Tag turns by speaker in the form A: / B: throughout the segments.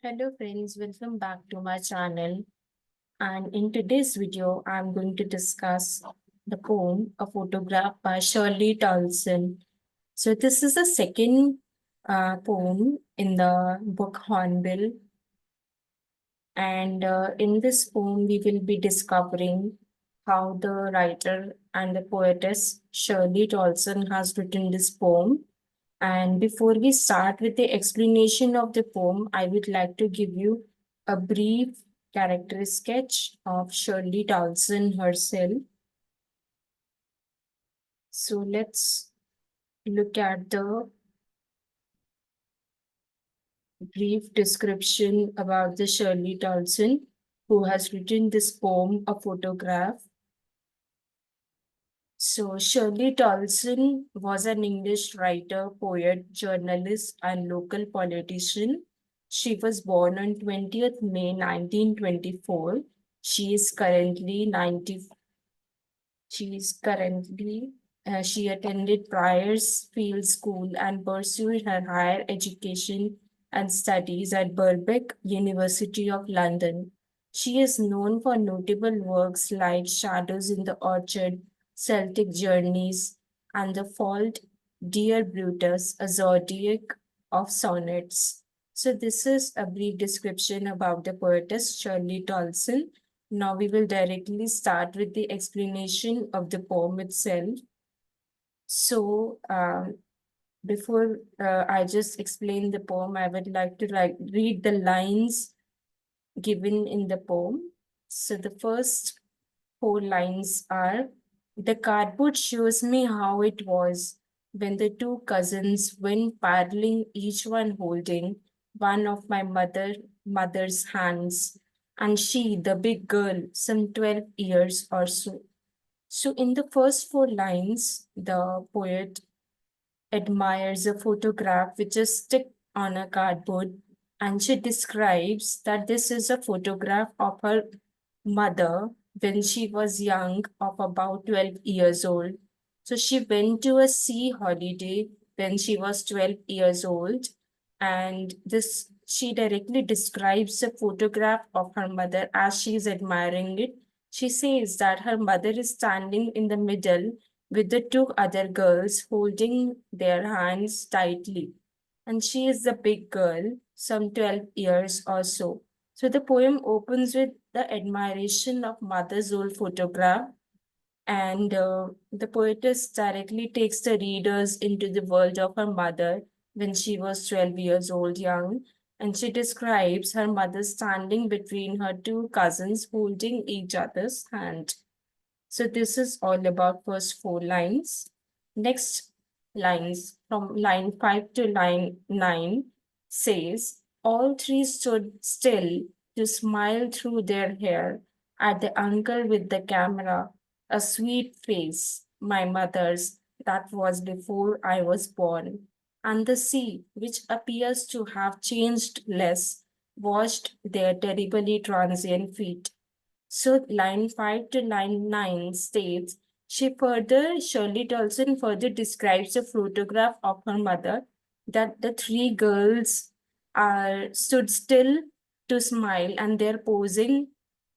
A: Hello friends, welcome back to my channel. And in today's video, I'm going to discuss the poem, A Photograph by Shirley Toulson. So this is the second poem in the book Hornbill. And in this poem, we will be discovering how the writer and the poetess Shirley Toulson has written this poem. And before we start with the explanation of the poem, I would like to give you a brief character sketch of Shirley Toulson herself. So let's look at the brief description about the Shirley Toulson, who has written this poem, A Photograph. So Shirley Toulson was an English writer, poet, journalist, and local politician. She was born on 20th May 1924. She is currently 90. She is currently she attended Prior's Field School and pursued her higher education and studies at Birkbeck University of London. She is known for notable works like Shadows in the Orchard, Celtic Journeys, and The Fault, Dear Brutus, a zodiac of sonnets. So this is a brief description about the poetess Shirley Toulson. Now we will directly start with the explanation of the poem itself. So before I just explain the poem, I would like to read the lines given in the poem. So the first four lines are, the cardboard shows me how it was when the two cousins went paddling, each one holding one of my mother's hands, and she, the big girl, some 12 years or so. So in the first four lines, the poet admires a photograph which is stick on a cardboard, and she describes that this is a photograph of her mother when she was young, of about 12 years old. So she went to a sea holiday when she was 12 years old, and this she directly describes the photograph of her mother as she is admiring it. She says that her mother is standing in the middle with the two other girls holding their hands tightly. And she is the big girl, some 12 years or so. So the poem opens with the admiration of mother's old photograph, and the poetess directly takes the readers into the world of her mother when she was 12 years old, young, and she describes her mother standing between her two cousins holding each other's hand. So this is all about first four lines. Next lines from line 5 to line 9 says, all three stood still to smile through their hair at the uncle with the camera, a sweet face, my mother's, that was before I was born. And the sea, which appears to have changed less, washed their terribly transient feet. So line 5 to line 9 states, Shirley Toulson further describes the photograph of her mother, that the three girls are stood still to smile and they're posing.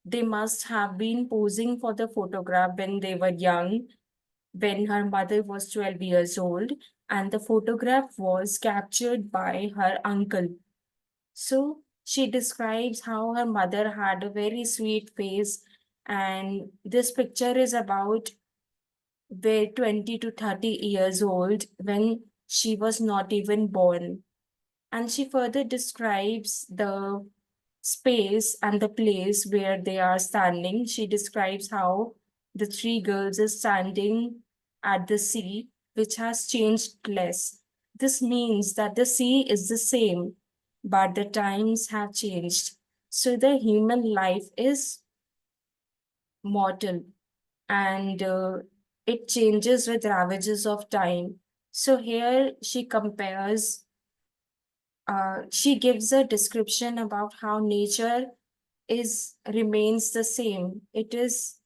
A: They must have been posing for the photograph when they were young, when her mother was 12 years old, and the photograph was captured by her uncle. So she describes how her mother had a very sweet face, and this picture is about where 20 to 30 years old when she was not even born. And she further describes the space and the place where they are standing. She describes how the three girls are standing at the sea, which has changed less. This means that the sea is the same, but the times have changed. So the human life is mortal, and it changes with ravages of time. So here she compares, she gives a description about how nature is remains the same. It is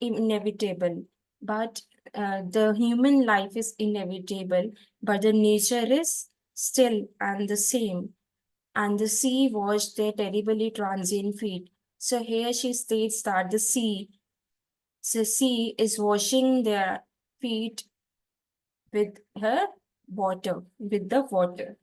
A: inevitable, but the human life is inevitable, but the nature is still and the same. and the sea washed their terribly transient feet. So here she states that the sea is washing their feet with her with the water.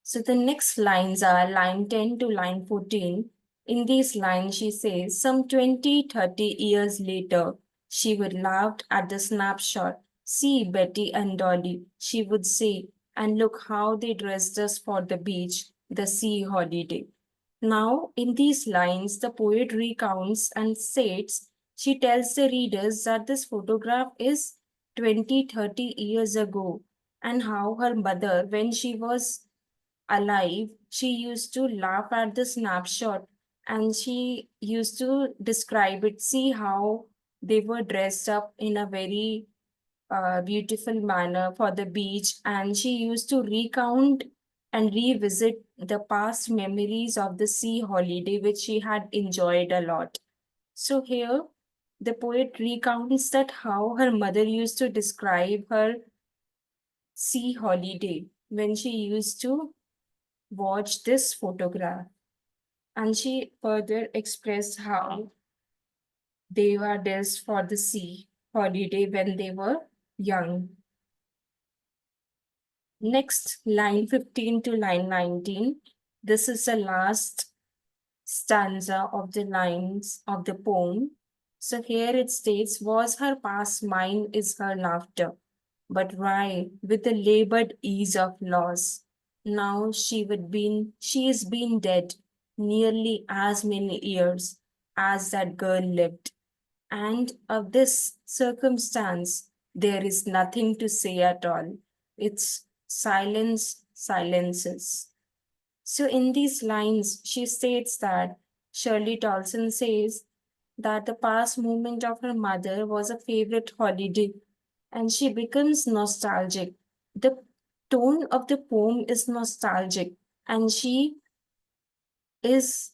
A: So the next lines are line 10 to line 14. In these lines, she says, some 20, 30 years later, she would laugh at the snapshot. See Betty and Dolly, she would say, and look how they dressed us for the beach, the sea holiday. Now, in these lines, the poet recounts and states, she tells the readers that this photograph is 20, 30 years ago, and how her mother, when she was alive, she used to laugh at the snapshot and she used to describe it. See how they were dressed up in a very beautiful manner for the beach, and she used to recount and revisit the past memories of the sea holiday, which she had enjoyed a lot. So here, the poet recounts that how her mother used to describe her sea holiday when she used to watch this photograph. And she further expressed how they were dressed for the sea holiday when they were young. Next, line 15 to line 19. This is the last stanza of the lines of the poem. So here it states, was her past mine is her laughter, but wry with the labored ease of loss. Now she has been dead nearly as many years as that girl lived. And of this circumstance, there is nothing to say at all. It's silence, silences. So in these lines, she states that Shirley Toulson says that the past moment of her mother was a favorite holiday and she becomes nostalgic. The tone of the poem is nostalgic and is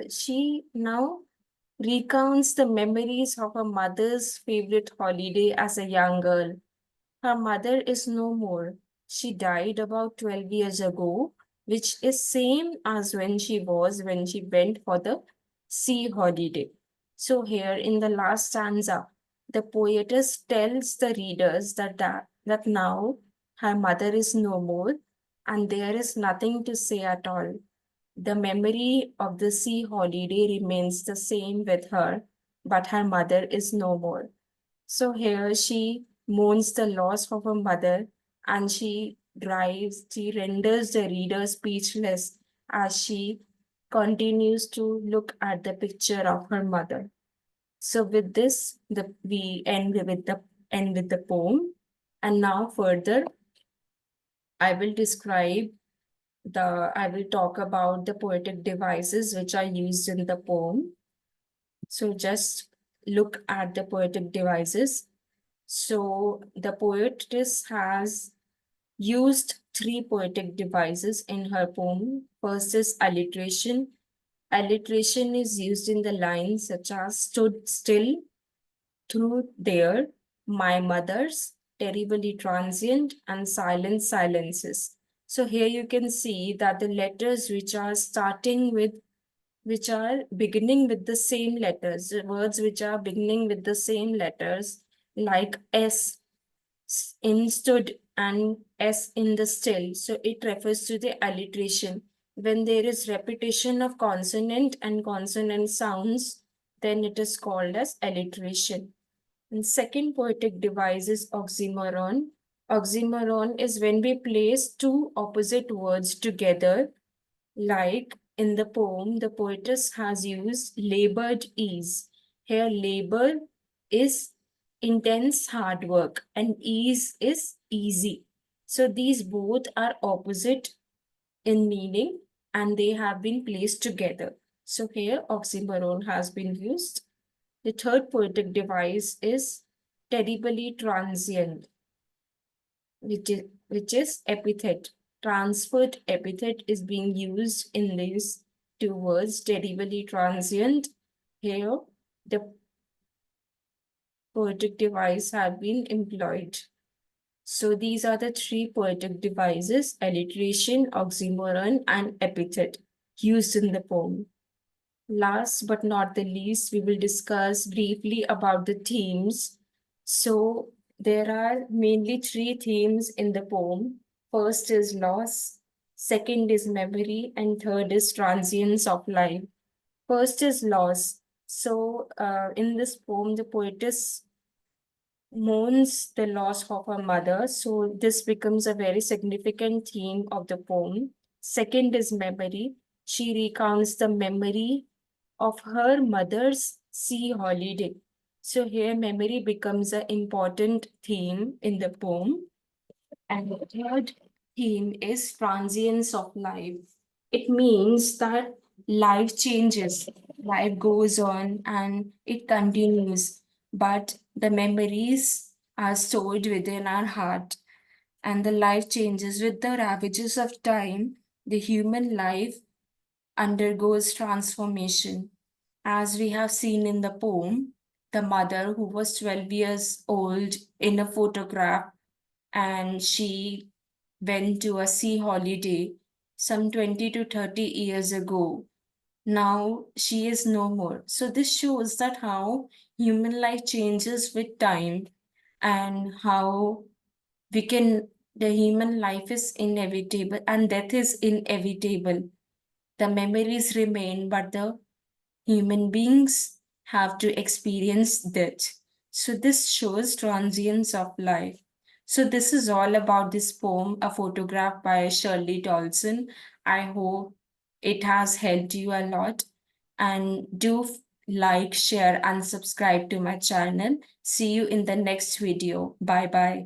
A: she now recounts the memories of her mother's favorite holiday as a young girl. Her mother is no more. She died about 12 years ago, which is same as when she was when she went for the sea holiday. So here in the last stanza, the poetess tells the readers that now her mother is no more and there is nothing to say at all. The memory of the sea holiday remains the same with her, but her mother is no more. So here she mourns the loss of her mother and she renders the reader speechless as she continues to look at the picture of her mother. So with this, we end with the poem. And now further, I I will talk about the poetic devices which are used in the poem. So just look at the poetic devices. So the poetess has used three poetic devices in her poem. First is alliteration. Alliteration is used in the lines such as stood still, through there, my mother's, terribly transient, and silent silences. So here you can see that the letters which are beginning with the same letters, words which are beginning with the same letters, like S in stood and S in the still. So it refers to the alliteration. When there is repetition of consonant and consonant sounds, then it is called as alliteration. And second poetic device is oxymoron. Oxymoron is when we place two opposite words together, like in the poem, the poetess has used labored ease. Here, labor is intense hard work and ease is easy. So these both are opposite in meaning and they have been placed together. So here, oxymoron has been used. The third poetic device is terribly transient, which is epithet. Transferred epithet is being used in these two words, terribly transient. Here, the poetic device have been employed. So these are the three poetic devices: alliteration, oxymoron, and epithet used in the poem. Last but not the least, we will discuss briefly about the themes. So there are mainly three themes in the poem. First is loss, second is memory, and third is transience of life. First is loss. So in this poem, the poetess mourns the loss of her mother. So this becomes a very significant theme of the poem. Second is memory. She recounts the memory of her mother's sea holiday. So here memory becomes an important theme in the poem. And the third theme is transience of life. It means that life changes, life goes on and it continues, but the memories are stored within our heart and the life changes with the ravages of time. The human life undergoes transformation. As we have seen in the poem, the mother who was 12 years old in a photograph and she went to a sea holiday some 20 to 30 years ago. Now she is no more. So this shows that how human life changes with time and how the human life is inevitable and death is inevitable. The memories remain, but the human beings have to experience death. So this shows transience of life. So this is all about this poem, A Photograph by Shirley Toulson. I hope it has helped you a lot. And do like, share, and subscribe to my channel. See you in the next video. Bye bye.